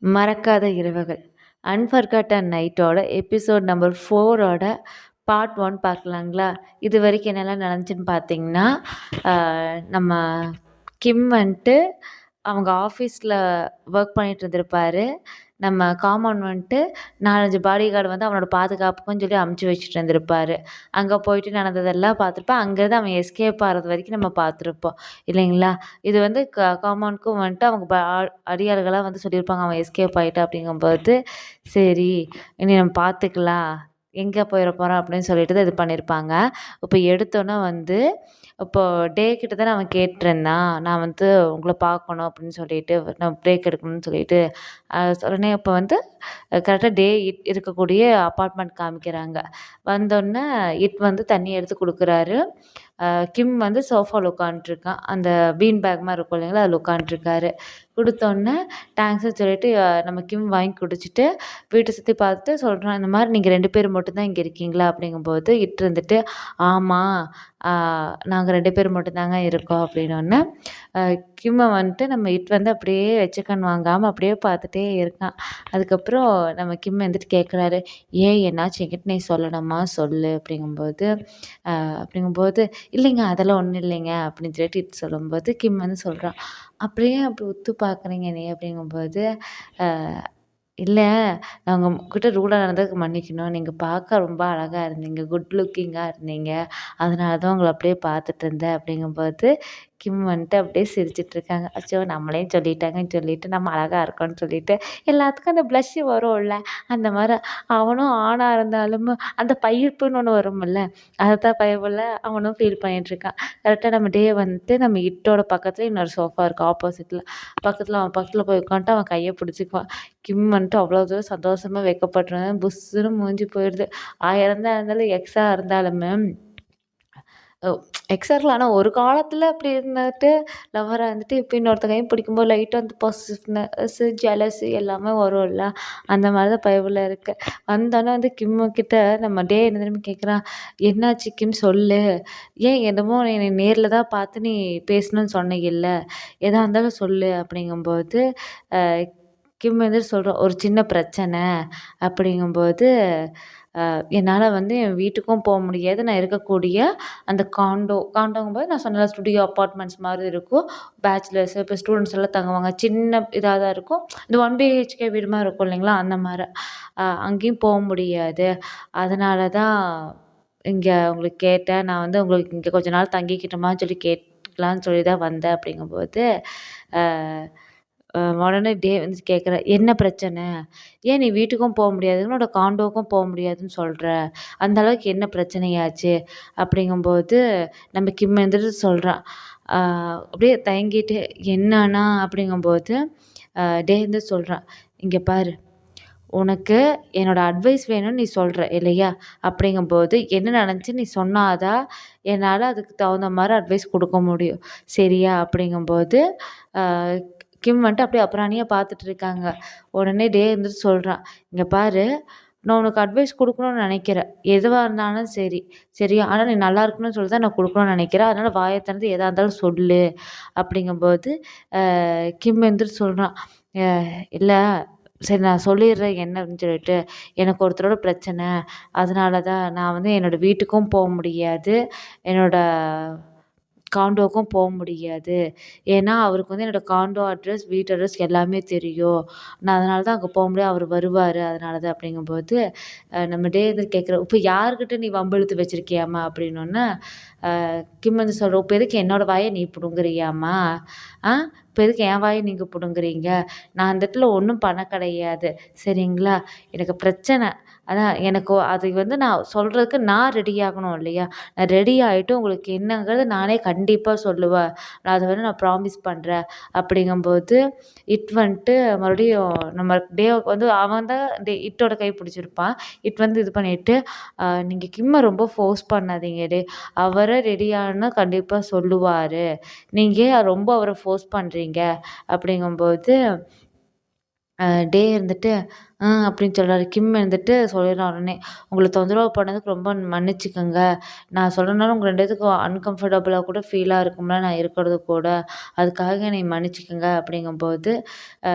மறக்காத இரவுகள் அன்ஃபர்காட்டன் நைட்டோட எபிசோட் நம்பர் 4ஓட பார்ட் 1 பார்க்கலாங்களா? இது வரைக்கும் என்னெல்லாம் நடந்துச்சுன்னு பார்த்தீங்கன்னா, நம்ம கிம் வந்துட்டு அவங்க ஆஃபீஸில் ஒர்க் பண்ணிட்டு இருந்திருப்பாரு. நம்ம காமன் வந்துட்டு 4, 5 பாடி கார்டு வந்து அவனோட பாதுகாப்புக்குன்னு சொல்லி அமுச்சு வச்சுட்டு இருந்திருப்பாரு. அங்கே போயிட்டு நடந்ததெல்லாம் பார்த்துருப்போம். அங்கேருந்து அவன் எஸ்கேப் ஆகிறது வரைக்கும் நம்ம பார்த்துருப்போம் இல்லைங்களா? இது வந்து காமனுக்கும் வந்துட்டு அவங்க அடியாளுகளாக வந்து சொல்லியிருப்பாங்க, அவன் எஸ்கேப் ஆகிட்டான் அப்படிங்கும்போது, சரி இனி நம்ம பார்த்துக்கலாம், எங்கே போயிட போகிறான் அப்படின்னு சொல்லிட்டு தான் இது பண்ணியிருப்பாங்க. இப்போ எடுத்தோன்னே வந்து இப்போது டே கிட்ட தான் அவன் கேட்டிருந்தான், நான் வந்து உங்களை பார்க்கணும் அப்படின்னு சொல்லிட்டு, நான் பிரேக் எடுக்கணும்னு சொல்லிட்டு. உடனே இப்போ வந்து கரெக்டாக டே இருக்கக்கூடிய அப்பார்ட்மெண்ட் காமிக்கிறாங்க. வந்தோடனே வந்து தண்ணி எடுத்து கொடுக்குறாரு. கிம் வந்து சோஃபாவில் உட்காந்துட்ருக்கான். அந்த பீன் பேக் மாதிரி இருக்கும் இல்லைங்களா, அதில் உட்காந்துட்ருக்காரு. கொடுத்தோன்னே தேங்க்ஸ்ன்னு சொல்லிட்டு நம்ம கிம் வாங்கி குடிச்சிட்டு வீட்டை சுற்றி பார்த்துட்டு சொல்கிறான், இந்த மாதிரி நீங்கள் 2 பேர் மட்டும்தான் இங்கே இருக்கீங்களா அப்படிங்கும்போது இருந்துட்டு, ஆமாம் நாங்கள் 2 பேர் மட்டும்தாங்க இருக்கோம் அப்படின்னோடனே கிம்மை வந்துட்டு நம்ம வந்து அப்படியே வச்சுக்கன்னு வாங்காமல் அப்படியே பார்த்துட்டே இருக்கான். அதுக்கப்புறம் நம்ம கிம் வந்துட்டு கேட்குறாரு, ஏன் என்னாச்சும் என்கிட்ட நீ சொல்லணுமா சொல்லு அப்படிங்கும்போது இல்லைங்க அதெல்லாம் ஒன்றும் இல்லைங்க அப்படின்னு சொல்லிட்டு சொல்லும்போது கிம் வந்து சொல்கிறான், அப்படியே அப்படி உத்து பார்க்குறீங்க நீ அப்படிங்கும்போது, இல்லை நான் உங்ககிட்ட ரூடாக நடந்ததுக்கு மன்னிக்கணும், நீங்கள் பார்க்க ரொம்ப அழகாக இருந்தீங்க, குட் லுக்கிங்காக இருந்தீங்க, அதனால தான் உங்களை அப்படியே பார்த்துட்டு இருந்தேன் அப்படிங்கும்போது கிம் வந்துட்டு அப்படியே சிரிச்சிட்ருக்காங்க. அச்சோ நம்மளையும் சொல்லிட்டாங்கன்னு சொல்லிட்டு நம்ம அழகாக இருக்கோன்னு சொல்லிட்டு எல்லாத்துக்கும் அந்த ப்ளஷ்ஷு வரும்ல, அந்த மாதிரி அவனும் ஆணாக இருந்தாலும் அந்த பயிர்ப்புன்னு ஒன்று வரும்ல, அதை தான் பயமில்ல அவனும் ஃபீல் பண்ணிகிட்ருக்கான். கரெக்டாக நம்ம டே வந்துட்டு நம்ம இட்டோட பக்கத்தில் இன்னொரு சோஃபா இருக்குது ஆப்போசிட்டில். அவன் பக்கத்தில் போய் உட்காந்துட்டு அவன் கையை பிடிச்சிக்குவான். கிம் வந்துட்டு அவ்வளோ தூரம் சந்தோஷமாக வைக்கப்பட்டுருந்தேன் புஸ்ஸுன்னு மூஞ்சி போயிடுது. 1000 தான் இருந்தாலும் எக்ஸா இருந்தாலுமே எக்ஸா இருக்கலாம். ஆனால் ஒரு காலத்தில் அப்படி இருந்துட்டு லவ்வராக இருந்துட்டு இப்போ இன்னொருத்த கையும் பிடிக்கும்போது லைட்டாக வந்து பொசசிவ்னஸ்ஸு ஜெலஸு எல்லாமே வரும்ல, அந்த மாதிரி தான் பயபுள்ள இருக்குது. வந்தோடனே வந்து கிம்மு கிட்ட நம்ம டே என்ன திரும்பி கேட்குறான், என்னாச்சு கிம் சொல்லு, ஏன் என்னமோ நீ நேரில் தான் பார்த்து நீ பேசணும்னு சொன்னீங்கல்ல, எதாக இருந்தாலும் சொல்லு அப்படிங்கும்போது கிம் வந்து சொல்கிறான், ஒரு சின்ன பிரச்சனை அப்படிங்கும்போது, என்னால் வந்து என் வீட்டுக்கும் போக முடியாது, நான் இருக்கக்கூடிய அந்த காண்டோங்கும்போது நான் சொன்னேன்ல ஸ்டுடியோ அப்பார்ட்மெண்ட்ஸ் மாதிரி இருக்கும், பேச்சுலர்ஸ் இப்போ ஸ்டூடெண்ட்ஸ் எல்லாம் தங்குவாங்க, சின்ன இதாக தான் இருக்கும், இந்த 1 BHK வீடு மாதிரி இருக்கும் இல்லைங்களா, அந்த மாதிரி அங்கேயும் போக முடியாது, அதனால தான் இங்கே உங்களுக்கு கேட்டேன், நான் வந்து உங்களுக்கு இங்கே கொஞ்ச நாள் தங்கிக்கிட்டோமான்னு சொல்லி கேட்கலான்னு சொல்லி தான் வந்தேன் அப்படிங்கும்போது, உடனே டே வந்து கேட்குறேன், என்ன பிரச்சனை, ஏன் நீ வீட்டுக்கும் போக முடியாது, உன்னோட காண்டோவுக்கும் போக முடியாதுன்னு சொல்கிற, அந்த அளவுக்கு என்ன பிரச்சனையாச்சு அப்படிங்கும்போது நம்ம கிம் வந்துட்டு சொல்கிறான். அப்படியே தயங்கிட்டு என்னன்னா அப்படிங்கும்போது டே வந்து சொல்கிறான், இங்கே பாரு, உனக்கு என்னோடய அட்வைஸ் வேணும்னு நீ சொல்கிற இல்லையா, அப்படிங்கும்போது என்ன நடந்துச்சு நீ சொன்னாதான் என்னால் அதுக்கு தகுந்த மாதிரி அட்வைஸ் கொடுக்க முடியும், சரியா அப்படிங்கும்போது கிம் வந்துட்டு அப்படியே அப்புறாணியாக பார்த்துட்ருக்காங்க. உடனே டே இருந்துட்டு சொல்கிறான், இங்கே பாரு, நான் உனக்கு அட்வைஸ் கொடுக்கணும்னு நினைக்கிறேன், எதுவாக இருந்தாலும் சரி சரியா, ஆனால் நீ நல்லா இருக்கணும்னு சொல்லி தான் நான் கொடுக்கணும்னு நினைக்கிறேன், அதனால் வாயை திறந்து எதாக இருந்தாலும் சொல்லு அப்படிங்கும்போது கிம் வந்துட்டு சொல்கிறான், இல்லை சரி நான் சொல்லிடுறேன் என்ன அப்படின்னு சொல்லிட்டு, எனக்கு ஒருத்தரோட பிரச்சனை, அதனால தான் நான் வந்து என்னோடய வீட்டுக்கும் போக முடியாது, என்னோடய காண்டோவுக்கும் போக முடியாது, ஏன்னா அவருக்கு வந்து என்னோடய காண்டோ அட்ரஸ் வீட்டு அட்ரஸ் எல்லாமே தெரியும், நான் அதனால தான் அங்கே போக முடியாது, அவர் வருவார் அதனால தான் அப்படிங்கும்போது நம்ம டே வந்து கேட்குறோம், இப்போ யார்கிட்ட நீ வம்பு இழுத்து வச்சுருக்கியாம்மா அப்படின்னோடனே கிம் வந்து சொல்கிறோம், இப்போ எதுக்கு என்னோடய வாயை நீ பிடுங்குறியாம்மா, இப்போ எதுக்கு என் வாயை நீங்கள் பிடுங்குறீங்க, நான் அந்த இடத்துல ஒன்றும் பண்ண கிடையாது சரிங்களா, எனக்கு பிரச்சனை, அதான் எனக்கு அது வந்து நான் சொல்கிறதுக்கு நான் ரெடி ஆகணும் இல்லையா, நான் ரெடி ஆகிட்டு உங்களுக்கு என்னங்கிறது நானே கண்டிப்பாக சொல்லுவேன், நான் அதை வந்து நான் ப்ராமிஸ் பண்ணுறேன் அப்படிங்கும்போது வந்துட்டு மறுபடியும் நம்ம டேவுக்கு வந்து அவன் தான் இட்டோட கை பிடிச்சிருப்பான். வந்து இது பண்ணிவிட்டு, நீங்கள் கிம்மை ரொம்ப ஃபோர்ஸ் பண்ணாதீங்க டே, அவரை ரெடி ஆனால் கண்டிப்பாக சொல்லுவார், நீங்கள் ரொம்ப அவரை ஃபோர்ஸ் பண்ணுறீங்க அப்படிங்கும்போது டே இருந்துட்டு, அப்படின்னு சொல்றாரு. கிம் வந்துட்டு சொல்லிடுறான் உடனே, "உங்கள தொந்தரவு பண்ணதுக்கு ரொம்ப மன்னிச்சுக்கங்க. நான் சொல்றனால உங்க 2 பேத்துக்கும் அன்கம்ஃபர்டபுளா கூட ஃபீலா இருக்கும்ல நான் இருக்கிறது கூட. அதுக்காக என்னைய மன்னிச்சுக்கங்க." அப்படிங்கும்போது, அ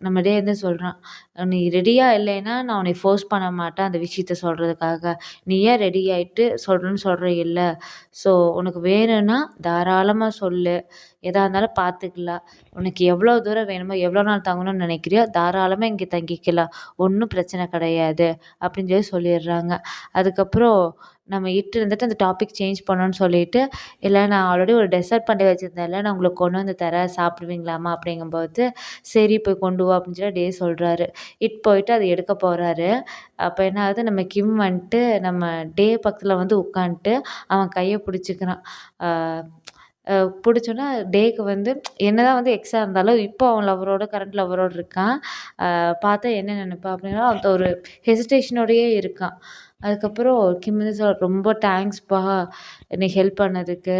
நம்ம டே வந்து சொல்றான், "நீ ரெடியா இல்லைன்னா நான் உன்னைய ஃபோர்ஸ் பண்ண மாட்டேன் அந்த விஷயத்த சொல்றதுக்காக. நீ ஏன் ரெடி ஆயிட்டு சொல்றேன்னு சொல்ற இல்ல. ஸோ உனக்கு வேணும்னா தாராளமா சொல்லு. எதா இருந்தாலும் பார்த்துக்கலாம். உனக்கு எவ்வளோ தூரம் வேணுமோ, எவ்வளோ நாள் தங்கணும்னு நினைக்கிறியோ, தாராளமா இங்க தங்கிக்கலாம். ஒண்ணும் பிரச்சனை கிடையாது." அப்படின்னு சொல்லிடுறாங்க. அதுக்கப்புறம் நம்ம இட்டு இருந்துட்டு அந்த டாபிக் சேஞ்ச் பண்ணணும்னு சொல்லிட்டு, "இல்ல நான் ஆல்ரெடி ஒரு டெசர்ட் பண்ணி வச்சிருந்தேன்ல, நான் உங்களுக்கு கொண்டு வந்து தரேன். சாப்பிடுவீங்களாம்மா?" அப்படிங்கும்போது, "சரி போய் கொண்டு வா" அப்படின்னு சொல்லி டே சொல்றாரு. போயிட்டு அத எடுக்க போறாரு. அப்ப என்ன ஆகுது, நம்ம கிம் வந்துட்டு நம்ம டே பக்கத்துல வந்து உட்காந்துட்டு, அவன் கைய பிடிச்சுக்கிறான். ஆ அ புடிச்சோன்னா டேக்கு வந்து என்னதான் வந்து எக்ஸா இருந்தாலும், இப்போ அவன் கரண்ட் லவ்வரோட இருக்கான். பார்த்தா என்ன நெனைப்பான் அப்படின்னா, அந்த ஒரு ஹெசிடேஷனோடயே இருக்கான். அதுக்கப்புறம் கிம் வந்து "ரொம்ப தேங்க்ஸ்ப்பா நீ ஹெல்ப் பண்ணதுக்கு.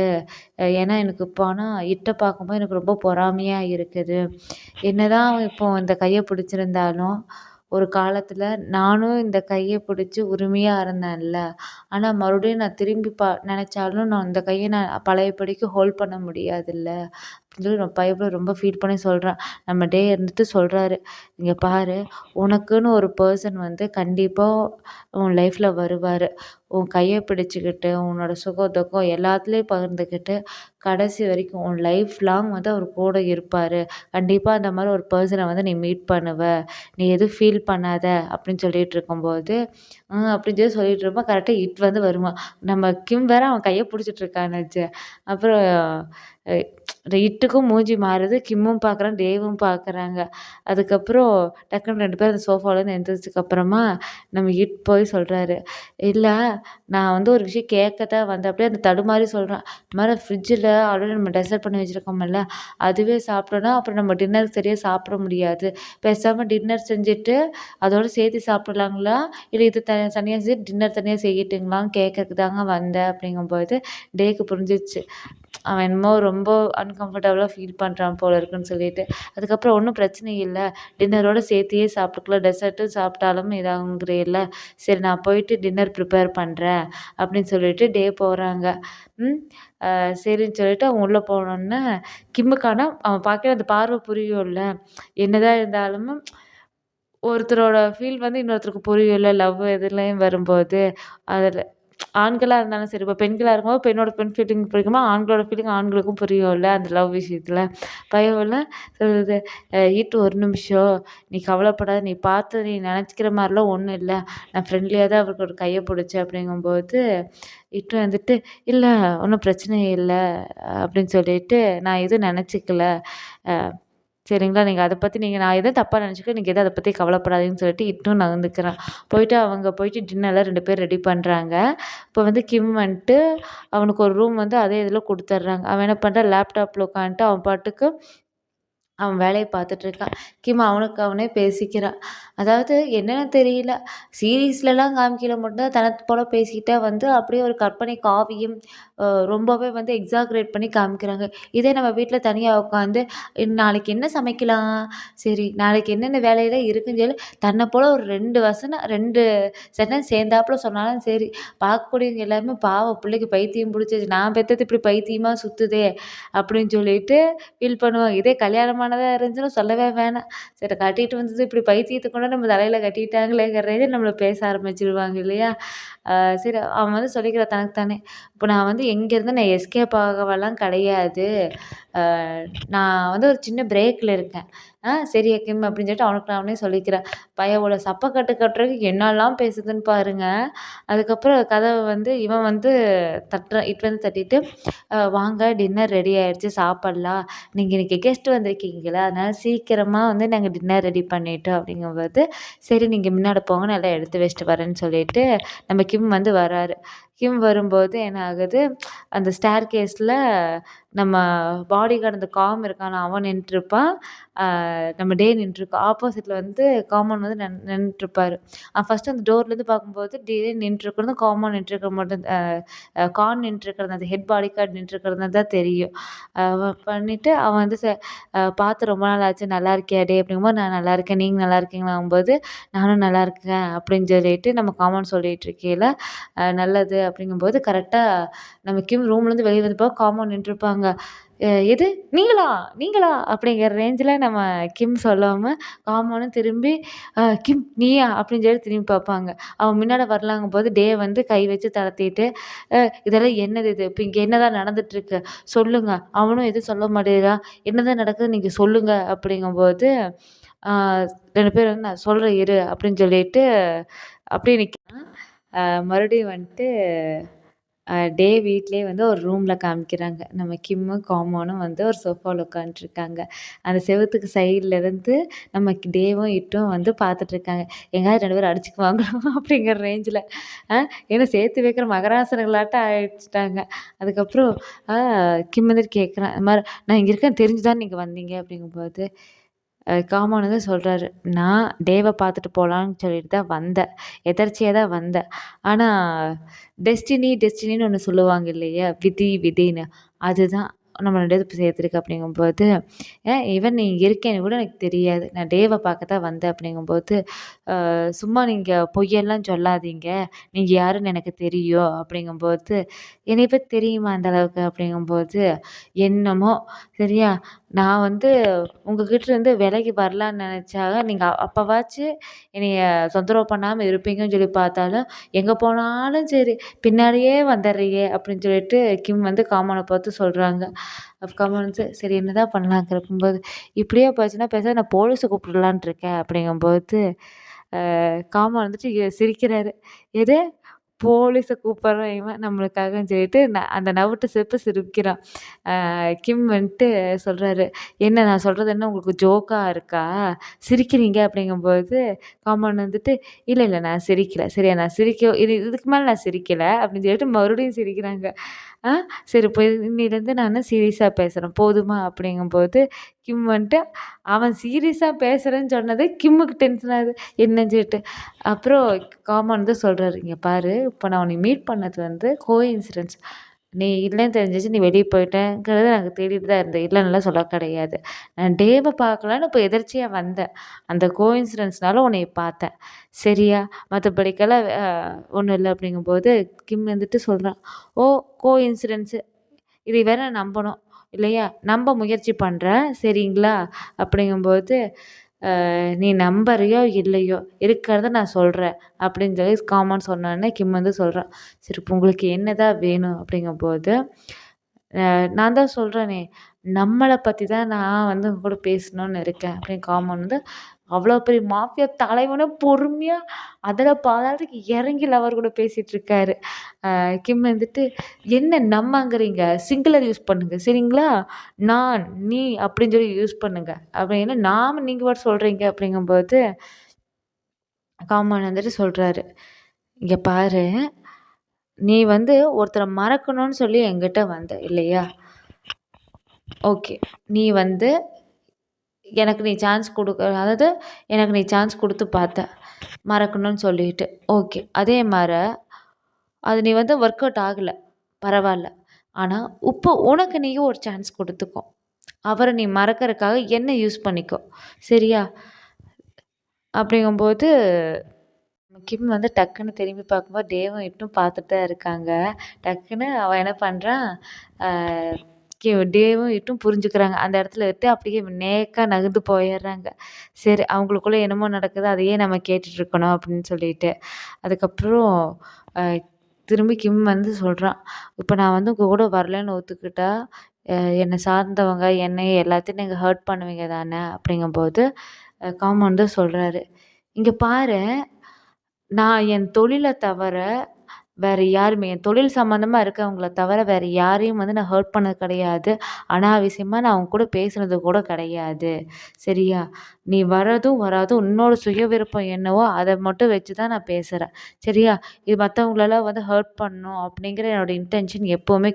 ஏன்னா எனக்கு இப்போ ஆனா இட்ட பார்க்கும்போது எனக்கு ரொம்ப பொறாமையா இருக்குது. என்னதான் அவன் இப்போ இந்த கைய பிடிச்சிருந்தாலும், ஒரு காலத்துல நானும் இந்த கைய பிடிச்சு உரிமையா இருந்தேன்ல. ஆனா மறுபடியும் நான் திரும்பி நெனச்சாலும் நான் இந்த கைய நான் பழையபடிக்கு ஹோல்ட் பண்ண முடியாதுல்ல." அப்படின்னு சொல்லி ரொம்ப ஃபீல் பண்ணி சொல்றான். நம்ம டே இருந்துட்டு சொல்றாரு, "இங்க பாரு, உனக்குன்னு ஒரு பெர்சன் வந்து கண்டிப்பா உன் லைஃப்ல வருவாரு. உன் கைய பிடிச்சுக்கிட்டு, உன்னோட சுகம், துக்கம் எல்லாத்துலயும் பகிர்ந்துக்கிட்டு, கடைசி வரைக்கும் உன் லைஃப் லாங் வந்து அவர் கூட இருப்பாரு. கண்டிப்பா அந்த மாரி ஒரு பெர்சன வந்து நீ மீட் பண்ணுவ. நீ எதுவும் ஃபீல் பண்ணாத." அப்படின்னு சொல்லிட்டு இருக்கும்போது, அப்படின்னு சொல்லிட்டு இருப்போம். கரெக்ட்டா வந்து வருவான். நம்ம கிம் வேற அவன் கைய புடிச்சிட்டு இருக்கானாச்சே. அப்புறம் அ இட்டுக்கும் மூஞ்சி மாறுது. கிம்மும் பார்க்குறான், டேவும் பார்க்குறாங்க. அதுக்கப்புறம் டக்குனு 2 பேரும் அந்த சோஃபாலேருந்து எந்திரிச்சதுக்கு அப்புறமா, நம்ம போய் சொல்றாரு, "இல்ல நான் வந்து ஒரு விஷயம் கேட்க தான் வந்தேன்." அப்படியே அந்த தடுமாறி சொல்றான். "இந்த மாரி ஃப்ரிட்ஜில ஆல்ரெடி நம்ம டெசர்ட் பண்ணி வச்சிருக்கோம்ல, அதுவே சாப்பிட்டோம்னா, அப்புறம் நம்ம டின்னருக்கு சரியா சாப்பிட முடியாது. பேசாம டின்னர் செஞ்சுட்டு, அதோட சேர்த்து சாப்பிடலாங்களா? இல்ல இது தனியா செஞ்சு டின்னர் தனியா செய்யட்டுங்களான்னு கேட்கறக்கு தாங்க வந்தேன்." அப்படிங்கும்போது டேக்கு புரிஞ்சிருச்சு. அவன் என்னமோ ரொம்ப அன்கம்ஃபர்டபுளா ஃபீல் பண்றான் போல இருக்குன்னு சொல்லிட்டு. அதுக்கப்புறம் "ஒண்ணும் பிரச்சனை இல்ல. டின்னரோட சேர்த்தியே சாப்பிட்டுக்கலாம். டெசர்ட்டும் சாப்பிட்டாலும் இதாகுங்கிறீல்ல. சரி நான் போயிட்டு டின்னர் ப்ரிப்பேர் பண்றேன்." அப்படின்னு சொல்லிட்டு டே போறாங்க. ம். சரின்னு சொல்லிட்டு அவன் உள்ள போனோனே, கிம்முக்கு ஆனா அவன் பார்க்கையில அந்த பார்வை புரியும்ல. என்னதான் இருந்தாலும் ஒருத்தரோட ஃபீல் வந்து இன்னொருத்தருக்கு புரியும்ல. லவ் இதுலயும் வரும்போது. அதுல ஆண்களா இருந்தாலும் சரி, இப்ப பெண்களா இருக்கும்போது பெண்ணோட பெண் ஃபீலிங் புரியுமா, ஆண்களோட ஃபீலிங் ஆண்களுக்கும் புரியும்ல அந்த லவ் விஷயத்துல. பயவுல சொல்லுது, "ஈட்டு ஒரு நிமிஷம், நீ கவலைப்படாத. நீ பார்த்து நீ நெனச்சுக்கிற மாரிலாம் ஒண்ணும் இல்ல. நான் ஃப்ரெண்ட்லியா தான் அவருக்கு ஒரு கைய புடிச்சேன்." அப்படிங்கும்போது, இட்டு வந்துட்டு, "இல்ல ஒண்ணும் பிரச்சனை இல்ல." அப்படின்னு சொல்லிட்டு, "நான் எதுவும் நெனச்சுக்கல. அ சரிங்களா. நீங்க அத பத்தி நான் எதுவும் தப்பா நெனச்சுக்கல. நீங்க எதுவும் அத பத்தி கவலைப்படாதீங்கன்னு" சொல்லிட்டு இட்டும் நகர்ந்துக்கிறான். அவங்க போயிட்டு டின்னர்லாம் 2 பேரும் ரெடி பண்றாங்க. இப்போ வந்து கிம் வந்துட்டு அவனுக்கு ஒரு ரூம் வந்து அதே இதில குடுத்துர்றாங்க. அவன் என்ன பண்றான் லேப்டாப்ல உட்காந்துட்டு அவன் பாட்டுக்கு அவன் வேலைய பார்த்துட்டு இருக்கான். கிம் அவனுக்கு அவனே பேசிக்கிறான். அதாவது என்னன்னு தெரியல. சீரிஸ்லலாம் காமிக்கையில மட்டும் தான் தனக்கு போல பேசிக்கிட்டா வந்து அப்படியே ஒரு கற்பனை காவியம் ரொம்பவே வந்து எக்ஸாக்ரேட் பண்ணி காமிக்கிறாங்க. இதே நம்ம வீட்ல தனியா உட்காந்து நாளைக்கு என்ன சமைக்கலாம்? சரி நாளைக்கு என்னென்ன வேலையெல்லாம் இருக்குன்னு சொல்லி தன்ன போல ஒரு 2 வசனம் 2 சென்டன்ஸ் சேர்ந்தாப்புல சொன்னாலும் சரி, பார்க்கக்கூடியவங்க எல்லாருமே பாவம் பிள்ளைக்கு பைத்தியம் பிடிச்சிருச்சு. நான் பெத்தது இப்படி பைத்தியமா சுத்துதே அப்படின்னு சொல்லிட்டு ஃபீல் பண்ணுவாங்க. இதே கல்யாணமானதா இருந்துச்சுன்னா சொல்லவே வேணாம். சரி கட்டிட்டு வந்தது இப்படி பைத்தியத்த கொண்டு நம்ம தலையில கட்டிட்டாங்களேங்கிற இது நம்மள பேச ஆரம்பிச்சுருவாங்க இல்லையா? சரி அவன் வந்து சொல்லிக்கிறான் தனக்கு தானே. இப்போ நான் வந்து எங்கேருந்து நான் எஸ்கேப் ஆகவெல்லாம் கிடையாது. அ நான் வந்து ஒரு சின்ன பிரேக்ல இருக்கேன். சரி கிம் அப்படின்னு சொல்லிட்டு அவனுக்கு அவனே சொல்லிக்கிறேன். பயவுல சப்பக்கட்டு கட்டுறதுக்கு என்னலாம் பேசுதுன்னு பாருங்க. அதுக்கப்புறம் கதவ வந்து இவன் வந்து தட்டுறான். வந்து தட்டிட்டு, வாங்க டின்னர் ரெடி ஆயிடுச்சு சாப்பிடலாம். நீங்க இன்னைக்கு கெஸ்ட் வந்திருக்கீங்களா, அதனால சீக்கிரமா வந்து நாங்க டின்னர் ரெடி பண்ணிட்டோம்." அப்படிங்கும்போது, "சரி நீங்க முன்னாடி போங்க நான் எல்லாம் எடுத்து வச்சுட்டு வரேன்னு" சொல்லிட்டு நம்ம கிம் வந்து வராரு. கிம் வரும்போது என்ன ஆகுது, அந்த ஸ்டேர்கேஸில நம்ம பாடிகார்ட் அந்த காம் இருக்கான்ல அவன் நின்றுருப்பான். நம்ம டே நின்றுருக்கோம். ஆப்போசிட்ல வந்து காமன் வந்து நின்றுட்டுருப்பாரு. ஃபர்ஸ்ட்டு அந்த டோர்லேருந்து பார்க்கும்போது டே நின்றுருக்கிறதும், காமன் நின்றுருக்க மட்டும் கான் நின்றுருக்கிறது அந்த ஹெட் பாடிகார்ட் நின்றுருக்கிறது தான் தெரியும். அவன் பண்ணிட்டு அவன் வந்து பார்த்து ரொம்ப நாள் ஆச்சு நல்லா இருக்கியா டே அப்படிங்கும்போது, நான் நல்லா இருக்கேன். நீங்க நல்லா இருக்கீங்களாங்கும்போது, நானும் நல்லா இருக்கேன் அப்படின்னு சொல்லிட்டு நம்ம காமன் சொல்லிட்டு இருக்கையில, நல்லது அப்படிங்கும்போது கரெக்ட்டா நம்ம கிம் ரூம்லேருந்து வெளிய வந்து காமன் நின்றுருப்பாங்க. எது நீங்களா? நீங்களா? அப்படிங்கிற ரேஞ்சில நம்ம கிம் சொல்லாம, காமனும் திரும்பி கிம் நீயா? அப்படின்னு சொல்லி திரும்பி பார்ப்பாங்க. அவன் முன்னாடி வரலாங்கும்போது டே வந்து கை வச்சு தடத்திட்டு, இதெல்லாம் என்னது இது? இப்ப இங்க என்னதான் நடந்துட்டுருக்கு? சொல்லுங்க. அவனும் எதுவும் சொல்ல மாட்டேங்கிறான். என்னதான் நடக்குது நீங்க சொல்லுங்க அப்படிங்கும்போது, ஆ 2 பேரும் வந்து நான் சொல்றேன் இரு அப்படின்னு சொல்லிட்டு அப்படியே நிக்கிறான். மறுபடியும் வந்துட்டு டே வீட்லயே வந்து ஒரு ரூம்ல காமிக்கிறாங்க. நம்ம கிம்மும், காமோனும் வந்து ஒரு சோஃபால உட்காந்துட்டுருக்காங்க. அந்த செவுத்துக்கு சைட்ல இருந்து நம்ம டேவும், இட்டும் வந்து பார்த்துட்டுருக்காங்க. எங்கேயாவது 2 பேரும் அடிச்சுக்குவாங்களோ அப்படிங்கிற ரேஞ்சில. அ ஏன்னா சேர்த்து வைக்கிற மகராசனங்களாட்டம் ஆயிடுச்சுட்டாங்க. அதுக்கப்புறம் அ கிம் வந்துட்டு கேட்குறான். இந்த மாரி நான் இங்க இருக்கேன்னு தெரிஞ்சு தான நீங்க வந்தீங்க அப்படிங்கும்போது, காமன் வந்து சொல்றாரு, நான் டேவ பார்த்துட்டு போலான்னு சொல்லிட்டு தான் வந்தேன். எதர்ச்சியா தான் வந்தேன். ஆனா டெஸ்டினின்னு ஒண்ணு சொல்லுவாங்க இல்லையா? விதி விதின்னு. அதுதான் நம்மள 2 பேத்த சேர்த்துருக்கு அப்படிங்கும்போது, ஈவன் நீ இருக்கேன்னு கூட எனக்கு தெரியாது. நான் டேவ பார்க்க தான் வந்தேன் அப்படிங்கும்போது, சும்மா நீங்க பொய்யெல்லாம் சொல்லாதீங்க. நீங்க யாருன்னு எனக்கு தெரியும் அப்படிங்கும்போது, என்னைய பத்தி தெரியுமா அந்த அளவுக்கு அப்படிங்கும்போது, என்னமோ சரியா? நான் வந்து உங்ககிட்ட இருந்து விலகி வரலான்னு நெனச்சா, நீங்க அப்பவாச்சு என்னைய தொந்தரவு பண்ணாம இருப்பீங்கன்னு சொல்லி பார்த்தாலும், எங்க போனாலும் சரி பின்னாடியே வந்துடுறியே அப்படின்னு சொல்லிட்டு கிம் வந்து காமன பார்த்து சொல்றாங்க. அப்ப காமன் வந்து சரி என்னதான் பண்ணலாங்கிறப்பம்போது, இப்படியே போச்சுன்னா பேசாம நான் போலீஸ கூப்பிடலான்ட்டு இருக்கேன் அப்படிங்கும்போது, காமன் வந்துட்டு சிரிக்கிறாரு. எது? போலீஸ கூப்பிடுறான் இவன் நம்மளுக்காகன்னு சொல்லிட்டு அந்த நவுட்டு சிரிப்பு சிரிக்கிறான். கிம் வந்துட்டு சொல்றாரு, "என்ன நான் சொல்றது என்ன உங்களுக்கு ஜோக்கா இருக்கா? சிரிக்கிறீங்க?" அப்படிங்கும்போது, காமன் வந்துட்டு, "இல்ல, இல்ல நான் சிரிக்கல. சரியா நான் இதுக்கு மேல நான் சிரிக்கல." அப்படின்னு சொல்லிட்டு மறுபடியும் சிரிக்கிறாங்க. "ஆ சரி இப்போ இன்னையிலேருந்து நானு சீரியஸா பேசுறேன். போதுமா?" அப்படிங்கும்போது, கிம் வந்துட்டு அவன் சீரியஸா பேசுறேன்னு சொன்னது கிம்முக்கு டென்ஷன் ஆகுது. என்னன்னு சொல்லிட்டு. அப்புறம் காமன் தான் சொல்றாரு, "இங்க பாரு, இப்போ நான் உன்னைய மீட் பண்ணது வந்து கோஇன்சிடென்ஸ். நீ இல்லன்னு தெரிஞ்சிச்சு நீ வெளிய போயிட்டேங்கிறத நாங்க தேடிட்டு தான் இருந்தேன். இல்லன்னுலாம் சொல்ல கிடையாது. நான் டேவ பார்க்கலான்னு இப்போ எதர்ச்சியா வந்தேன். அந்த கோஇன்சிடென்ஸ்னால உன்னைய பார்த்தேன். சரியா? மத்தபடிக்கெல்லாம் ஒண்ணும் இல்ல." அப்படிங்கும்போது கிம் வந்துட்டு சொல்றான், "ஓ! கோஇன்சிடென்ஸ் இதை வேற நம்பணும் இல்லையா? நம்ப முயற்சி பண்றேன். சரிங்களா?" அப்படிங்கும்போது, "நீ நம்புறியோ இல்லையோ, இருக்கிறத நான் சொல்றேன்." அப்படின்னு சொல்லி காமன் சொன்னோனே கிம் வந்து சொல்றான். "சரி இப்ப உங்களுக்கு என்னதான் வேணும்?" அப்படிங்கும்போது, நான் தான் சொல்றேனே, நம்மள பத்தி தான் நான் வந்து உங்க கூட பேசணும்னு இருக்கேன்." அப்படின்னு காமன் வந்து அவ்வளோ பெரிய மாஃபியா தலைவனே பொறுமையா அதில பாதாளத்துக்கு இறங்கி லவர் கூட பேசிட்டு இருக்காரு. கிம் வந்துட்டு, "என்ன நம்மங்கிறீங்க? சிங்குலர் யூஸ் பண்ணுங்க. சரிங்களா? நான், நீ அப்படின்னு சொல்லி யூஸ் பண்ணுங்க." அப்படின்னு நாம நீங்க பாட்டுக்கு சொல்றீங்க அப்படிங்கும்போது, காமன் வந்துட்டு சொல்றாரு, "இங்க பாரு, நீ வந்து ஒருத்தர மறக்கணும்னு சொல்லி என்கிட்ட வந்த இல்லையா? ஓகே. நீ வந்து எனக்கு நீ சான்ஸ் அதாவது எனக்கு நீ சான்ஸ் குடுத்து பார்த்த. மறக்கணும்னு சொல்லிட்டு. ஓகே. அதே மார அது நீ வந்து ஒர்க் அவுட் ஆகல. பரவால்ல. ஆனா, இப்போ உனக்கு நீயே ஒரு சான்ஸ் குடுத்துக்கோ. அவர நீ மறக்கறக்காக என்ன யூஸ் பண்ணிக்கோ. சரியா? அப்படிங்கும்போது கிம் வந்து டக்குன்னு திரும்பி பார்க்கும்போது டேவும், இட்டும் பார்த்துட்டு தான் இருக்காங்க. டக்குன்னு அவன் என்ன பண்றான், அ டேவும், இட்டும் புரிஞ்சுக்கிறாங்க. அந்த இடத்துல விட்டு அப்படியே நேக்கா நகர்ந்து போயிர்றாங்க. சரி அவங்களுக்குள்ள என்னமோ நடக்குது. அதையே நம்ம கேட்டுட்டு இருக்கணும் அப்படின்னு சொல்லிட்டு. அதுக்கப்புறம் அ திரும்பி கிம் வந்து சொல்றான், "இப்ப நான் வந்து உங்க கூட வரலன்னு ஒத்துக்கிட்டா, அ என்னை சார்ந்தவங்க, என்னைய எல்லாத்தையும் நீங்க ஹர்ட் பண்ணுவீங்க தானே?" அப்படிங்கும்போது காம்பவுண்டர் சொல்றாரு, "இங்க பாரு, நான் என் தொழில தவிர வேறு யாருமே என் தொழில் சம்மந்தமா இருக்கவங்கள தவிர வேறு யாரையும் வந்து நான் ஹர்ட் பண்ணது கிடையாது. அனாவசியமா நான் அவங்க கூட பேசுனது கூட கிடையாது. சரியா? நீ வர்றதும் வராதும் உன்னோட சுய விருப்பம் என்னவோ அத மட்டும் வச்சு தான் நான் பேசுறேன். சரியா? இது மத்தவங்களலாம் வந்து ஹர்ட் பண்ணணும் அப்படிங்கிற என்னோட இன்டென்ஷன் எப்பவுமே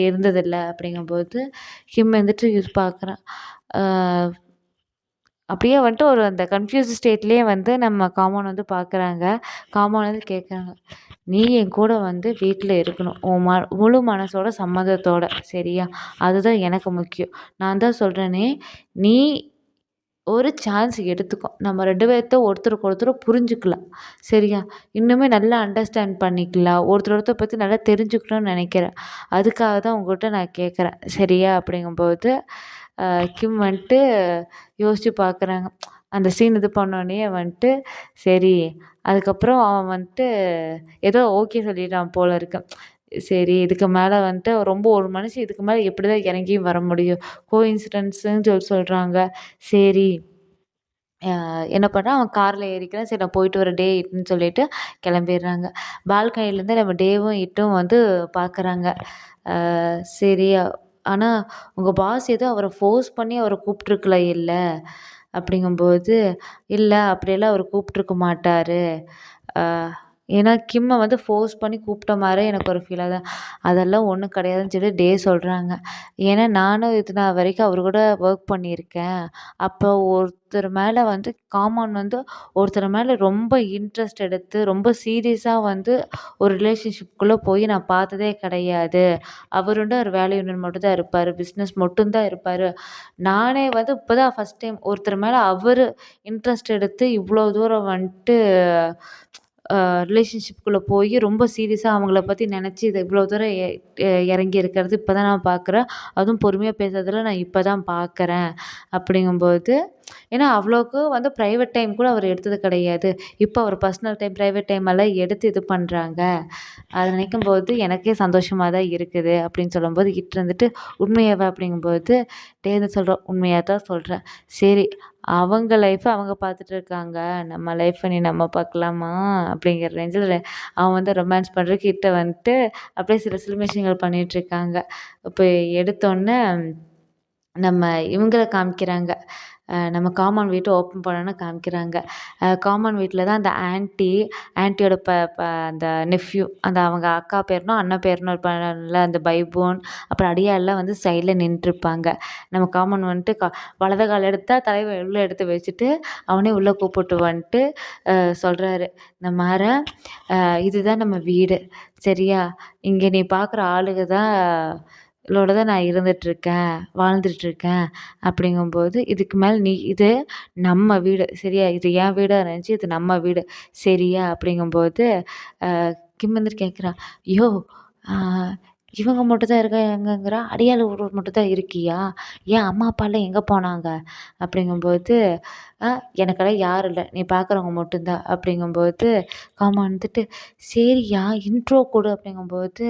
இருந்ததில்ல அப்படிங்கும்போது ஹிம் வந்துட்டு இது பார்க்குறான். ஆ அப்படியே வந்துட்டு ஒரு அந்த கன்ஃப்யூஸ்ட் ஸ்டேட்லயே வந்து நம்ம காமௌண்ட் வந்து பார்க்குறாங்க. காமௌண்ட் வந்து கேட்குறாங்க. நீ என் கூட வந்து வீட்ல இருக்கணும். உன் முழு மனசோட சம்மதத்தோட. சரியா? அதுதான் எனக்கு முக்கியம். நான் தான் சொல்றேனே, நீ ஒரு சான்ஸ் எடுத்துக்கோ. நம்ம 2 பேத்த ஒருத்தருக்கு ஒருத்தர் புரிஞ்சுக்கலாம். சரியா? இன்னுமே நல்லா அண்டர்ஸ்டாண்ட் பண்ணிக்கலாம். ஒருத்தர் ஒருத்தர பத்தி நல்லா தெரிஞ்சுக்கணும்னு நெனைக்கிறேன். அதுக்காக தான் உங்ககிட்ட நான் கேட்குறேன். சரியா? அப்படிங்கும்போது கிம் வந்துட்டு யோசிச்சு பார்க்குறாங்க. அந்த சீன் இது பண்ணோனயே வந்துட்டு சரி. அதுக்கப்புறம் அவன் வந்துட்டு ஏதோ ஓகே சொல்லிட்டான் போல இருக்கு. சரி இதுக்கு மேல வந்துட்டு ரொம்ப ஒரு மனுஷன் இதுக்கு மேல எப்படிதான் இறங்கியும் வர முடியும்? கோஇன்சிடென்ட்ஸ்ன்னு சொல்றாங்க. சரி என்ன பண்றான், அவன் கார்ல ஏறிக்கிறான். சரி நான் போயிட்டு வரேன் டே இட்ன்னு சொல்லிட்டு கிளம்பிடுறாங்க. பால்கனிலேருந்து நம்ம டேவும் இட்டும் வந்து பார்க்குறாங்க. சரி ஆனா உங்க பாஸ் ஏதோ அவர ஃபோர்ஸ் பண்ணி அவர கூப்பிட்டுருக்கலாம் இல்ல? அப்படிங்கும்போது, இல்ல அப்படியெல்லாம் அவரு கூப்பிட்டுருக்க மாட்டாரு. அ ஏன்னா கிம்ம வந்து ஃபோர்ஸ் பண்ணி கூப்பிட்ட மாரி எனக்கு ஒரு ஃபீல் ஆகுது. அதெல்லாம் ஒண்ணும் கிடையாதுன்னு சொல்லி டே சொல்றாங்க. ஏன்னா நானும் இது நாள் வரைக்கும் அவரு கூட ஒர்க் பண்ணியிருக்கேன். அப்போ ஒருத்தர் மேல வந்து காமன் வந்து ஒருத்தர் மேல ரொம்ப இன்ட்ரெஸ்ட் எடுத்து, ரொம்ப சீரியஸா வந்து ஒரு ரிலேஷன்ஷிப்குள்ள போய் நான் பார்த்ததே கிடையாது. அவருண்டு அவர் வேலையுடன் மட்டும் தான் இருப்பாரு. பிஸ்னஸ் மட்டும் தான் இருப்பாரு. நானே வந்து இப்ப தான் ஃபர்ஸ்ட் டைம் ஒருத்தர் மேல அவரு இன்ட்ரெஸ்ட் எடுத்து இவ்ளோ தூரம் வந்துட்டு ரிலேஷன்ஷிப்குள்ள போயி ரொம்ப சீரியஸா அவங்கள பத்தி நெனச்சு இத இவ்ளோ தூரம் இறங்கி இருக்கிறது இப்ப தான் நான் பார்க்குறேன். அதுவும் பொறுமையா பேசுறதுல நான் இப்ப தான் பார்க்குறேன். அப்படிங்கும்போது ஏன்னா அவ்வளோக்கு வந்து பிரைவேட் டைம் கூட அவர் எடுத்தது கிடையாது. இப்ப அவர் பர்சனல் டைம், பிரைவேட் டைம் எல்லாம் எடுத்து இது பண்றாங்க. அத நினைக்கும்போது எனக்கே சந்தோஷமா தான் இருக்குது அப்படின்னு சொல்லும்போது, இருந்துட்டு உண்மையாவா அப்படிங்கும்போது, டேன்னு சொல்றான். உண்மையா தான் சொல்றேன். சரி அவங்க லைஃப அவங்க பார்த்துட்டு இருக்காங்க. நம்ம லைஃப நம்ம பார்க்கலாமா? அப்படிங்கிற ரேஞ்சில அவன் வந்து ரொமான்ஸ் பண்றதுக்கு கிட்ட வந்துட்டு அப்படியே சில சில விஷயங்கள் பண்ணிட்டுருக்காங்க. இப்ப எடுத்தோனே நம்ம இவங்கள காமிக்கிறாங்க. நம்ம காம்பவுண்ட் வீட்ட ஓப்பன் பண்ணோனே காமிக்கிறாங்க. காம்பவுண்ட் வீட்ல தான் அந்த ஆன்ட்டியோட ப ப அந்த நெஃப்யூ அந்த அவங்க அக்கா பேருனோ, அண்ணன் பேருனோ இருப்பான்ல அந்த பைபூன், அப்புறம் அடியாள்லாம் வந்து சைட்ல நின்றுருப்பாங்க. நம்ம காம்பவுண்ட் வந்துட்டு வலது கால் எடுத்தா தலைவன் உள்ள எடுத்து வச்சுட்டு, அவனே உள்ள கூப்பிட்டு வந்துட்டு சொல்றாரு. இந்த மார இதுதான் நம்ம வீடு. சரியா? இங்க நீ பார்க்குற ஆளுக தான் ளோட தான் நான் இருந்துட்டுருக்கேன், வாழ்ந்துட்டுருக்கேன். அப்படிங்கும்போது, இதுக்கு மேல இது நம்ம வீடு. சரியா? இது என் வீடா இருந்துச்சு. இது நம்ம வீடு. சரியா? அப்படிங்கும்போது, அ கிம் வந்துட்டு கேட்குறான். யோவ்! அ இவங்க மட்டும் தான் இருக்காங்கங்கிறா? அடியாளு மட்டும் தான் இருக்கியா? ஏன் அம்மா, அப்பாலாம் எங்க போனாங்க? அப்படிங்கும்போது, அ எனக்கெல்லாம் யாரும் இல்ல. நீ பார்க்குறவங்க மட்டும் தான். அப்படிங்கும்போது, காமான் வந்துட்டு, சரியா இன்ட்ரோ குடு அப்படிங்கும்போது,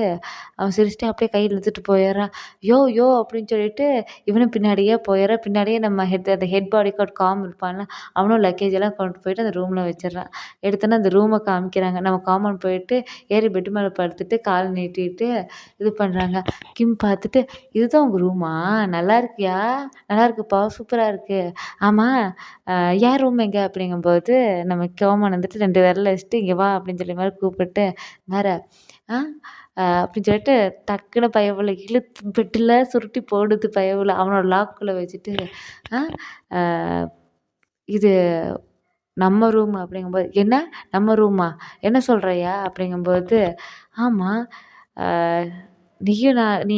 அவன் சிரிச்சுட்டு அப்படியே கையில இழுத்துட்டு போயிடுறான். யோ! அப்படின்னு சொல்லிட்டு இவனும் பின்னாடியே போயிடுறான். பின்னாடியே நம்ம அந்த ஹெட் பாடி கார்ட் இருப்பான்ல, அவனும் லக்கேஜ் எல்லாம் கொண்டு போயிட்டு அந்த ரூம்ல வச்சிடுறான். எடுத்தோனே அந்த ரூம காமிக்கிறாங்க. நம்ம காம்பவுண்ட் போயிட்டு ஏறி பெட் மேல படுத்துட்டு கால் நீட்டிட்டு இது பண்றாங்க. கிம் பார்த்துட்டு, "இதுதான் உங்க ரூமா? நல்லா இருக்கியா? நல்லா இருக்குப்பா, சூப்பரா இருக்கு. ஆமா, அ என் ரூம் எங்க?" அப்படிங்கும்போது நம்ம கோமான் வந்துட்டு 2 விரல வச்சுட்டு, "இங்க வா" அப்படின்னு சொல்லி மாரி கூப்பிட்டு, "வேற ஆ அப்படின்னு சொல்லிட்டு டக்குனு பயபுள்ள இழுத்து பெட்டுல சுருட்டி போடுது பயபுள்ள. அவனோட லாக்குள்ள வச்சுட்டு, "ஆ அ இது நம்ம ரூம்" அப்படிங்கும்போது, "என்ன நம்ம ரூமா? என்ன சொல்றயா?" அப்படிங்கும்போது, "ஆமா. அ நீ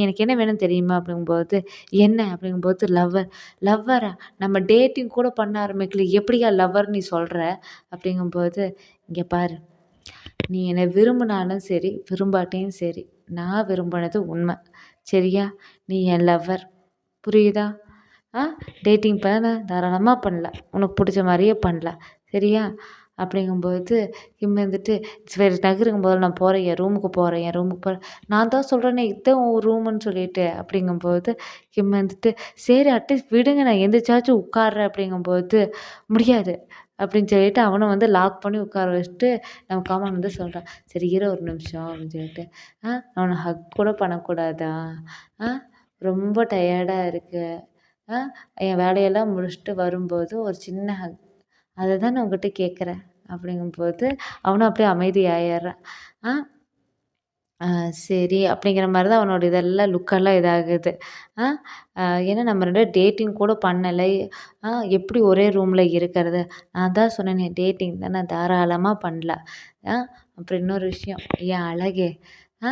எனக்கு என்ன வேணும்னு தெரியுமா?" அப்படிங்கும்போது, "என்ன?" அப்படிங்கும்போது, "லவ்வர்." "லவ்வரா? நம்ம டேட்டிங் கூட பண்ண ஆரம்பிக்கல. எப்படியா லவ்வர்ன்னு நீ சொல்ற?" அப்படிங்கும்போது, "இங்க பாரு. நீ என்ன விரும்புனாலும் சரி, விரும்பாட்டியும் சரி, நான் விரும்புனது உண்மை. சரியா? நீ என் லவ்வர். புரியுதா? ஆ டேட்டிங் தாராளமா பண்ணலாம். உனக்கு புடிச்ச மாரியே பண்ணலாம். சரியா? அப்படிங்கும்போது கிம் வந்துட்டு, "சரி நகருங்க முதல்ல நான் போறேன். என் ரூமுக்கு போறேன்." "நான் தான் சொல்றேனே இதான் உன் ரூமுன்னு சொல்லிட்டு." அப்படிங்கும்போது கிம் வந்துட்டு, "சரி அட்லீஸ்ட் விடுங்க நான் எந்திரிச்சாச்சும் உட்கார்றேன்." அப்படிங்கும்போது, "முடியாது." அப்படின்னு சொல்லிட்டு அவனும் வந்து லாக் பண்ணி உட்கார வச்சுட்டு நம்ம காமன் வந்து சொல்றான், "சரி இரு ஒரு நிமிஷம்." அப்படின்னு சொல்லிட்டு, நான் உன்ன ஹக் கூட பண்ணக்கூடாதா? ஆ ரொம்ப டயர்டா இருக்கு. ஆ என் வேலையெல்லாம் முடிச்சுட்டு வரும்போது ஒரு சின்ன ஹக் அத தான் நான் உன்கிட்ட கேட்குறேன்." அப்படிங்கும்போது அவனும் அப்படியே அமைதியாயிர்றான். ஆ ஆ சரி அப்படிங்கிற மாரி தான் அவனோட இதெல்லாம் லுக்கெல்லாம் இதாகுது. ஆ ஏன்னா நம்ம 2 பேரும் டேட்டிங் கூட பண்ணல. ஆ எப்படி ஒரே ரூம்ல இருக்கிறது? நான் தான் சொன்னேனே டேட்டிங் தானே தாராளமா பண்ணலாம். ஆ அப்புறம் இன்னொரு விஷயம், என் அழகே! ஆ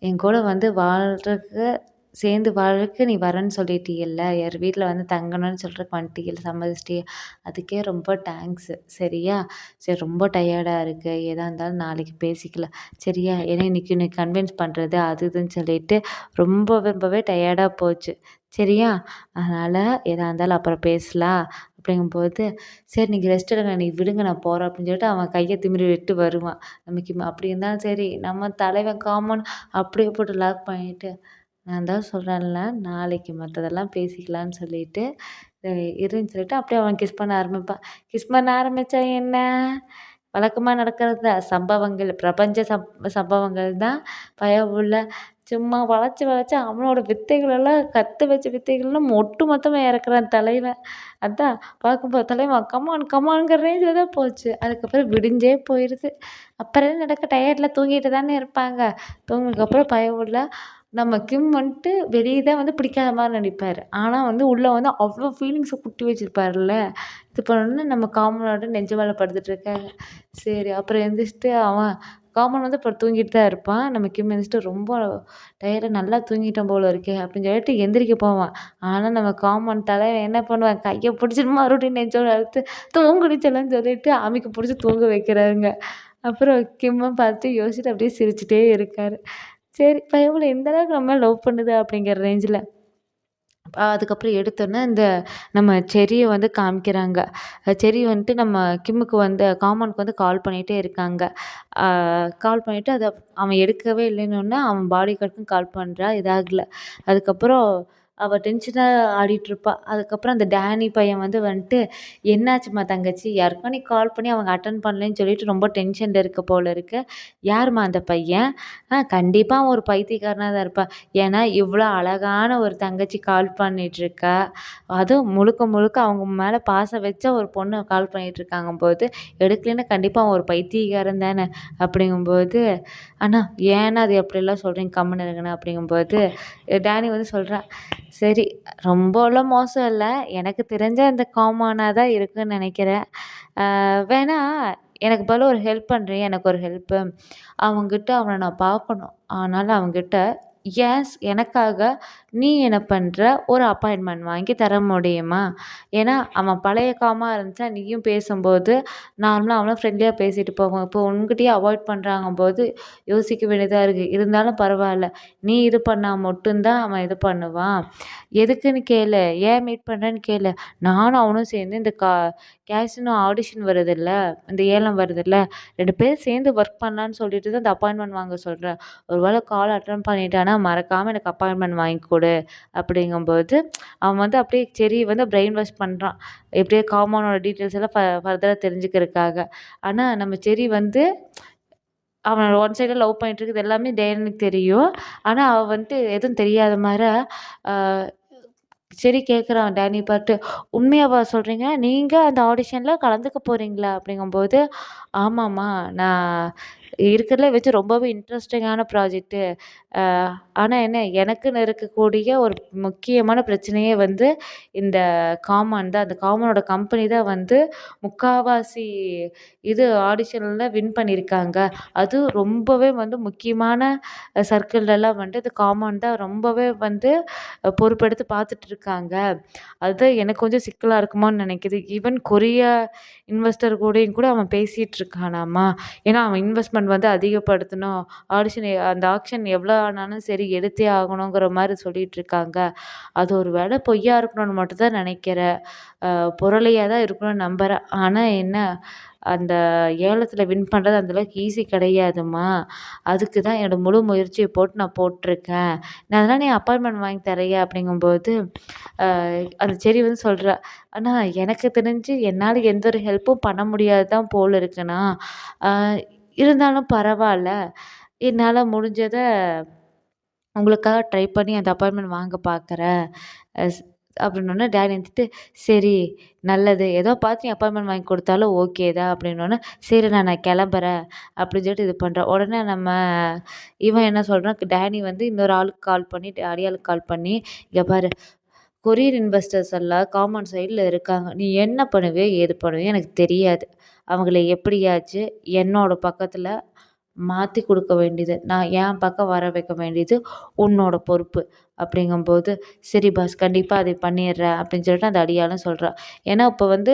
என் கூட வந்து வாழ்றதுக்கு சேர்ந்து வாழறதுக்கு நீ வரேன்னு சொல்லிட்டீயல்ல. யார் வீட்ல வந்து தங்கணும்னு சொல்றதுக்கு வந்துட்டீயல்ல, சம்மதிச்சிட்டிய. அதுக்கே ரொம்ப தேங்க்ஸு. சரியா? சரி ரொம்ப டயர்டா இருக்கு. எதா இருந்தாலும் நாளைக்கு பேசிக்கலாம். சரியா? ஏன்னா இன்னைக்கு உன்னை கன்வின்ஸ் பண்றது அது இதுன்னு சொல்லிட்டு ரொம்பவே டயர்டா போச்சு. சரியா? அதனால எதா இருந்தாலும் அப்புறம் பேசலாம். அப்படிங்கும்போது, சரி நீங்க ரெஸ்ட் எடுங்க. நீ விடுங்க நான் போறேன் அப்படின்னு சொல்லிட்டு அவன் கைய திமிரி விட்டு வருவான். நமக்கு அப்படி இருந்தாலும் சரி, நம்ம தலைவன் காமன் அப்படியே போட்டு லாக் பண்ணிட்டு நான் தான் சொல்றேன்ல, நாளைக்கு மத்ததெல்லாம் பேசிக்கலான்னு சொல்லிட்டு, இருன்னு சொல்லிட்டு அப்படியே அவன் கிஸ் பண்ண ஆரம்பிப்பான். கிஸ் பண்ண ஆரம்பிச்சா என்ன? வழக்கமா நடக்கிறது தான். சம்பவங்கள், பிரபஞ்ச சம்பவங்கள் தான் பயமுள்ள சும்மா வளச்சு வளச்சு அவனோட வித்தைகளெல்லாம் கத்து வச்ச வித்தைகள்லாம் ஒட்டு மொத்தமா இறக்குறான் தலைவன். அதான் பார்க்கும்போது தலைவன் கமான் கமான்ங்கிற ரேஞ்சில தான் போச்சு. அதுக்கப்புறம் விடிஞ்சே போயிருது. அப்புறம் என்ன நடக்க டயர்ட்ல தூங்கிட்டு தானே இருப்பாங்க. தூங்குனதுக்கப்புறம் பயமுள்ள நம்ம கிம் வந்துட்டு வெளிய தான் வந்து பிடிக்காத மாரி நடிப்பாரு. ஆனா வந்து உள்ள வந்து அவ்ளோ ஃபீலிங்ஸ கொட்டி வச்சிருப்பாருல்ல. இது பண்ணோனே நம்ம காமனோட நெஞ்சு மேல படுத்துட்டு இருக்காங்க. சரி அப்புறம் எந்திரிச்சுட்டு அவன் காமன் வந்து அப்புறம் தூங்கிட்டு தான் இருப்பான். நம்ம கிம் எந்திரிச்சுட்டு ரொம்ப டயர்டா நல்லா தூங்கிட்டோம் போல இருக்கே! அப்படின்னு சொல்லிட்டு எந்திரிக்க போவான். ஆனா நம்ம காமன் தலைவன் என்ன பண்ணுவான், கைய பிடிச்சிட்டு மறுபடியும் நெஞ்சோட அழுத்து தூங்குடி செல்லன்னு சொல்லிட்டு அமுக்கி புடிச்சு தூங்க வைக்கிறாருங்க. அப்புறம் கிம்ம பார்த்து யோசிச்சுட்டு அப்படியே சிரிச்சுட்டே இருக்காரு. சரி பயவுல எந்த அளவுக்கு நம்ம லவ் பண்ணுது அப்படிங்கிற ரேஞ்சுல. அதுக்கப்புறம் எடுத்தோனே இந்த நம்ம செர்ரிய வந்து காமிக்கிறாங்க. செர்ரி வந்துட்டு நம்ம கிம்முக்கு வந்து காமனுக்கு வந்து கால் பண்ணிட்டே இருக்காங்க. ஆ கால் பண்ணிட்டு அவன் எடுக்கவே இல்லைன்னொன்னே அவன் பாடி கார்டுக்கும் கால் பண்றா. இதாகல. அதுக்கப்புறம் அவ டென்ஷனா ஆடிட்டுருப்பா. அதுக்கப்புறம் அந்த டேனி பையன் வந்துட்டு, "என்னாச்சும்மா தங்கச்சி? யாருக்கோ நீ கால் பண்ணி அவங்க அட்டெண்ட் பண்ணலன்னு சொல்லிட்டு ரொம்ப டென்ஷன்ல இருக்க போல இருக்கு. யாரும்மா அந்த பையன்?" கண்டிப்பா அவன் ஒரு பைத்தியக்காரனா தான் இருப்பான். ஏன்னா, இவ்ளோ அழகான ஒரு தங்கச்சி கால் பண்ணிட்டுருக்கா. அதுவும் முழுக்க முழுக்க அவங்க மேல பாசம் வச்ச ஒரு பொண்ணு கால் பண்ணிட்டுருக்காங்கும்போது, எடுக்கலைன்னா கண்டிப்பா அவன் ஒரு பைத்தியக்காரன் தானே! அப்படிங்கும்போது, "அண்ணா ஏண்ணா அது அப்படிலாம் சொல்றீங்க? கம்முனு இருங்கண்ணா." அப்படிங்கும்போது, டேனி வந்து சொல்றான், "சரி ரொம்பலாம் மோசம் இல்ல. எனக்கு தெரிஞ்ச அந்த காமனா தான் இருக்குன்னு நெனைக்கிறேன். வேணா எனக்கு பதிலா ஒரு ஹெல்ப் பண்றியா? எனக்கு ஒரு ஹெல்ப்பு. அவன்கிட்ட அவன நான் பார்க்கணும். அதனால அவன்கிட்ட எனக்காக நீ என்ன பண்ற? ஒரு அப்பாயின்ட்மெண்ட் வாங்கி தர முடியுமா? ஏன்னா, அவன் பழைய காமா இருந்துச்சா நீயும் பேசும்போது நார்மலா அவனும் ஃப்ரெண்ட்லியா பேசிட்டு போவான். இப்போ உன்கிட்டயே அவாய்ட் பண்றாங்கம்போது யோசிக்க வேண்டியதா இருக்கு. இருந்தாலும் பரவால்ல. நீ இது பண்ணா மட்டும் தான் அவன் இது பண்ணுவான். எதுக்குன்னு கேளு. ஏன் மீட் பண்றேன்னு கேளு. நானும் அவனும் சேர்ந்து இந்த கேசினோ ஆடிஷன் வருதுல்ல, இந்த ஏலம் வருதுல்ல, 2 பேரும் சேர்ந்து ஒர்க் பண்ணலான்னு சொல்லிட்டு தான் இந்த அப்பாயின்ட்மெண்ட் வாங்க சொல்றேன். ஒரு வேளை கால் அட்டெண்ட் பண்ணிட்டான்னா, மறக்காம எனக்கு அப்பாயின்ட்மெண்ட் வாங்கி குடு." அப்படிங்கும்போது, அவன் வந்து அப்படியே செர்ரிய வந்து பிரெயின் வாஷ் பண்றான். எப்படியோ காமனோட டீட்டெயில்ஸ் எல்லாம் ஃபர்தரா தெரிஞ்சுக்கிறதுக்காக. ஆனா நம்ம செர்ரி வந்து அவன ஒன் சைடா லவ் பண்ணிட்டு இருக்குது எல்லாமே டேனிக்கு தெரியும். ஆனா அவ வந்துட்டு எதுவும் தெரியாத மார, ஆ சரி கேட்குறான் டேனி பார்த்து, "உண்மையாவா சொல்றீங்க? நீங்க அந்த ஆடிஷன்ல கலந்துக்க போறீங்களா?" அப்படிங்கும்போது, "ஆமாம்மா, நான் இருக்கிறதுலே வச்சு ரொம்பவே இன்ட்ரெஸ்டிங்கான ப்ராஜெக்ட்டு. அ ஆனா என்ன, எனக்குன்னு இருக்கக்கூடிய ஒரு முக்கியமான பிரச்சனையே வந்து இந்த காமன் தான். அந்த காமனோட கம்பெனி தான் வந்து முக்காவாசி இது ஆடிஷன்ல வின் பண்ணியிருக்காங்க. அதுவும் ரொம்பவே வந்து முக்கியமான சர்க்கிள்லலாம் வந்துட்டு இந்த காமன் தான் ரொம்பவே வந்து பொறுப்பெடுத்து பார்த்துட்டு இருக்காங்க. அதுதான் எனக்கு கொஞ்சம் சிக்கலா இருக்குமோன்னு நினைக்குது. ஈவன் கொரியா இன்வெஸ்டர் கூடயும் கூட அவன் பேசிட்டு இருக்கானாமா. ஏன்னா அவன் இன்வெஸ்ட்மெண்ட் வந்து அதிகப்படுத்தணும். அந்த ஆக்ஷன் எவ்வளோ ஆனாலும் சரி எடுத்தே ஆகணுங்கிற மாரி சொல்லிட்டு இருக்காங்க. அது ஒரு வேளை பொய்யா இருக்கணும்னு மட்டும் தான் நினைக்கிறேன். புரளியா தான் இருக்கணும்னு நம்புறேன். ஆனா என்ன அந்த ஏலத்தில் வின் பண்ணுறது அந்தளவுக்கு ஈஸி கிடையாதும்மா. அதுக்கு தான் என்னோடய முழு முயற்சியை போட்டு நான் போட்டிருக்கேன். நான் அதனால் நீ அப்பாயின்மெண்ட் வாங்கி தர்றியா அப்படிங்கும்போது அந்த செடி வந்து சொல்கிறா, அண்ணா எனக்கு தெரிஞ்சு என்னால் எந்த ஒரு ஹெல்ப்பும் பண்ண முடியாது தான் போல இருக்குண்ணா. இருந்தாலும் பரவாயில்ல. என்னால் முடிஞ்சதை உங்களுக்காக ட்ரை பண்ணி அந்த அப்பாயின்மெண்ட் வாங்க பார்க்குறேன். ஸ் அப்படின்னோன்னே டாடி வந்துட்டு, சரி நல்லது. ஏதோ பார்த்து நீ அப்பாயின்மெண்ட் வாங்கி கொடுத்தாலும் ஓகே தான் அப்படின்னோன்னே, சரிண்ணா நான் கிளம்புறேன் அப்படின்னு சொல்லிட்டு இது பண்ணுறான். உடனே இவன் என்ன சொல்கிறான், டாடி வந்து இன்னொரு ஆளுக்கு கால் பண்ணி, டாடி ஆளுக்கு கால் பண்ணி, இங்கே பாரு கொரியர் இன்வெஸ்டர்ஸ் எல்லாம் காம்பவுண்ட் சைடில் இருக்காங்க. நீ என்ன பண்ணுவியோ ஏது பண்ணுவியோ எனக்கு தெரியாது. அவங்கள எப்படியாச்சும் என்னோட பக்கத்தில் மாற்றி கொடுக்க வேண்டியது, நான் என் பக்கம் வர வைக்க வேண்டியது உன்னோட பொறுப்பு அப்படிங்கும்போது, சரி பாஸ் கண்டிப்பாக அதை பண்ணிடுறேன் அப்படின்னு சொல்லிட்டு அந்த அடியாளும் சொல்கிறா. ஏன்னா இப்போ வந்து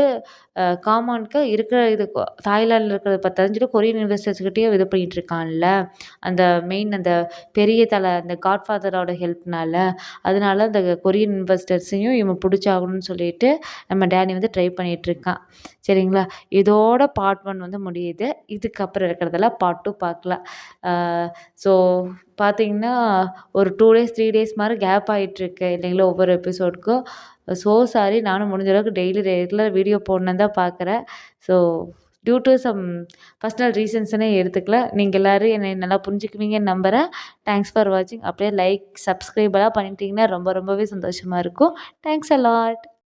காம்பவுண்டுக்கு இருக்கிற இது தாய்லாண்டில் இருக்கிறத பத்தாதுன்னு கொரியன் இன்வெஸ்டர்ஸ்கிட்டயும் இது பண்ணிகிட்டு இருக்கான்ல, அந்த மெயின் அந்த பெரிய அந்த காட்ஃபாதரோட ஹெல்ப்னால, அதனால அந்த கொரியன் இன்வெஸ்டர்ஸையும் இவன் பிடிச்சாகணும்னு சொல்லிட்டு நம்ம டேனி வந்து ட்ரை பண்ணிகிட்ருக்கான். சரிங்களா? இதோட பார்ட் 1 வந்து முடியுது. இதுக்கப்புறம் இருக்கிறதெல்லாம் பார்ட் 2 பார்க்கலாம். ஸோ பார்த்தீங்கன்னா ஒரு 2 டேஸ் 3 டேஸ் மாதிரி கேப் ஆகிட்டுருக்கு இல்லைங்களா ஒவ்வொரு எபிசோடுக்கும். ஸோ சாரி, நானும் முடிஞ்ச அளவுக்கு டெய்லி ரெகுலர் வீடியோ போடணுன்னு தான் பார்க்குறேன். So due to some personal ரீசன்ஸ்னே எடுத்துக்கலாம். நீங்கள் எல்லோரும் என்னை நல்லா புரிஞ்சுக்குவீங்கன்னு நம்புகிறேன். தேங்க்ஸ் ஃபார் வாட்சிங். அப்படியே லைக் சப்ஸ்கிரைப் எல்லாம் பண்ணிட்டீங்கன்னா ரொம்பவே சந்தோஷமாக இருக்கும். Thanks a lot.